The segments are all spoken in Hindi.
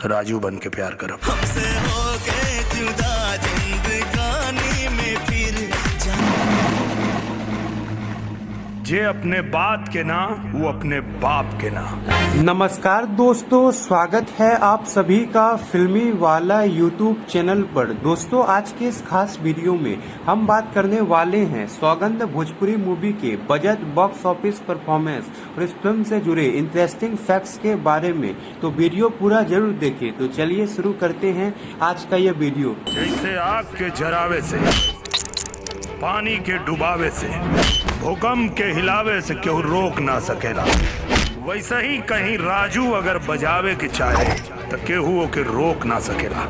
राजू बन के प्यार करब। हमसे हो गए जुदा जिंदगानी में फिर जे अपने बात के ना वो अपने बाप के ना। नमस्कार दोस्तों, स्वागत है आप सभी का फिल्मी वाला यूट्यूब चैनल पर। दोस्तों, आज के इस खास वीडियो में हम बात करने वाले हैं सौगंध भोजपुरी मूवी के बजट, बॉक्स ऑफिस परफॉर्मेंस और इस फिल्म से जुड़े इंटरेस्टिंग फैक्ट्स के बारे में। तो वीडियो पूरा जरूर देखें। तो चलिए शुरू करते हैं आज का ये वीडियो। जैसे आग के जरावे से, पानी के डुबावे से, भूकंप के हिलावे से केहू रोक ना सकेला, वैसा ही कहीं राजू अगर बजावे के चाहे तो केहू के रोक ना सकेला।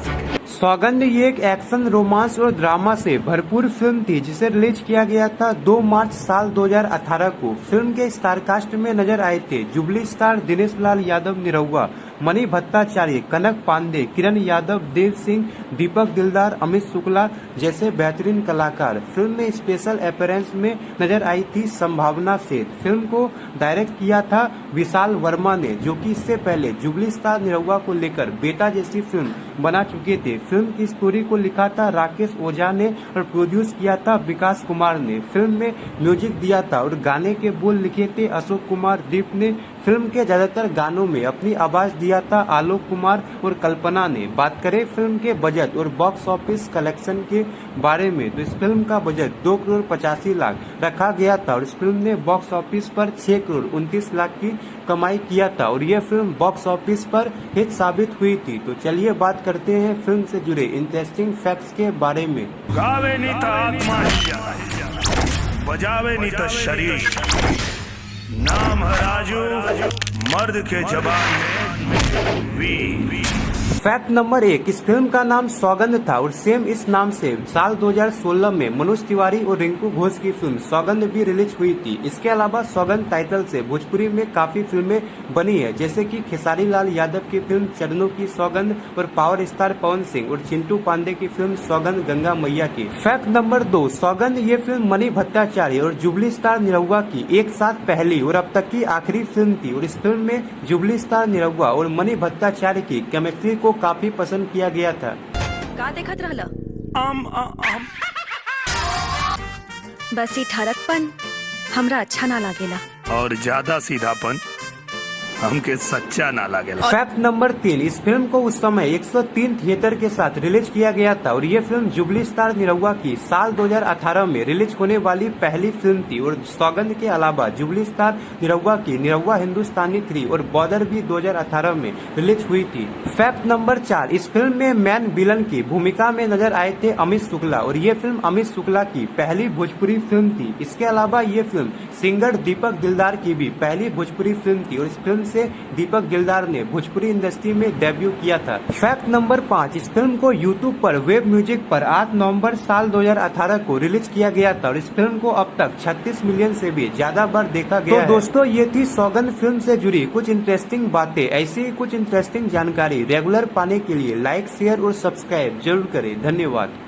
सौगंध ये एक एक्शन, रोमांस और ड्रामा से भरपूर फिल्म थी जिसे रिलीज किया गया था 2 मार्च साल 2018 को। फिल्म के स्टारकास्ट में नजर आए थे जुबली स्टार दिनेश लाल यादव निरहुआ, मणि भट्टाचार्य, कनक पांडे, किरण यादव, देव सिंह, दीपक दिलदार, अमित शुक्ला जैसे बेहतरीन कलाकार। फिल्म में स्पेशल अपीयरेंस में नजर आई थी संभावना सेठ। फिल्म को डायरेक्ट किया था विशाल वर्मा ने, जो कि इससे पहले जुबली स्टार निरहुआ को लेकर बेटा जैसी फिल्म बना चुके थे। फिल्म की स्टोरी को लिखा था राकेश ओझा ने और प्रोड्यूस किया था विकास कुमार ने। फिल्म में म्यूजिक दिया था और गाने के बोल लिखे थे अशोक कुमार दीप ने। फिल्म के ज्यादातर गानों में अपनी आवाज दिया था आलोक कुमार और कल्पना ने। बात करें फिल्म के बजट और बॉक्स ऑफिस कलेक्शन के बारे में, तो इस फिल्म का बजट 2 करोड़ 85 लाख रखा गया था और इस फिल्म ने बॉक्स ऑफिस पर 6 करोड़ 29 लाख की कमाई किया था और यह फिल्म बॉक्स ऑफिस पर हिट साबित हुई थी। तो चलिए बात करते हैं फिल्म से जुड़े इंटरेस्टिंग फैक्ट्स के बारे में। गावे नहीं तो आत्मा ही जाला, बजावे नहीं तो शरीर। नाम है राजू, मर्द के जबान में वी। फैक्ट नंबर 1, इस फिल्म का नाम सौगंध था और सेम इस नाम से साल 2016 में मनोज तिवारी और रिंकू घोष की फिल्म सौगंध भी रिलीज हुई थी। इसके अलावा सौगंध टाइटल से भोजपुरी में काफी फिल्में बनी है, जैसे कि खेसारी लाल यादव की फिल्म चरणों की सौगंध और पावर स्टार पवन सिंह और चिंटू पांडे की फिल्म सौगंध गंगा मैया की। फैक्ट नंबर 2, सौगंध ये फिल्म मणि भट्टाचार्य और जुबली स्टार निरहुआ की एक साथ पहली और अब तक की आखिरी फिल्म थी और इस फिल्म में जुबली स्टार निरहुआ और मणि भट्टाचार्य की केमिस्ट्री को काफी पसंद किया गया था। का देखत रहला? बस ये ठरकपन हमरा अच्छा ना लागेला और ज्यादा सीधापन हमके सच्चा ना लागेला। फैक्ट नंबर 3, इस फिल्म को उस समय 103 थिएटर के साथ रिलीज किया गया था और ये फिल्म जुबली स्टार निरहुआ की साल 2018 में रिलीज होने वाली पहली फिल्म थी और सौगंध के अलावा जुबली स्टार निरहुआ की निरहुआ हिंदुस्तानी 3 और बॉर्डर भी 2018 में रिलीज हुई थी। फैक्ट नंबर 4, इस फिल्म में मैन विलन की भूमिका में नजर आए थे अमित शुक्ला और ये फिल्म अमित शुक्ला की पहली भोजपुरी फिल्म थी। इसके अलावा ये फिल्म सिंगर दीपक दिलदार की भी पहली भोजपुरी फिल्म थी और इस फिल्म से दीपक दिलदार ने भोजपुरी इंडस्ट्री में डेब्यू किया था। फैक्ट नंबर 5, इस फिल्म को यूट्यूब पर वेब म्यूजिक पर 8 नवंबर साल 2018 को रिलीज किया गया था और इस फिल्म को अब तक 36 मिलियन से भी ज्यादा बार देखा गया है। दोस्तों, ये थी सौगंध फिल्म से जुड़ी कुछ इंटरेस्टिंग बातें। ऐसी ही कुछ इंटरेस्टिंग जानकारी रेगुलर पाने के लिए लाइक, शेयर और सब्सक्राइब जरूर करें। धन्यवाद।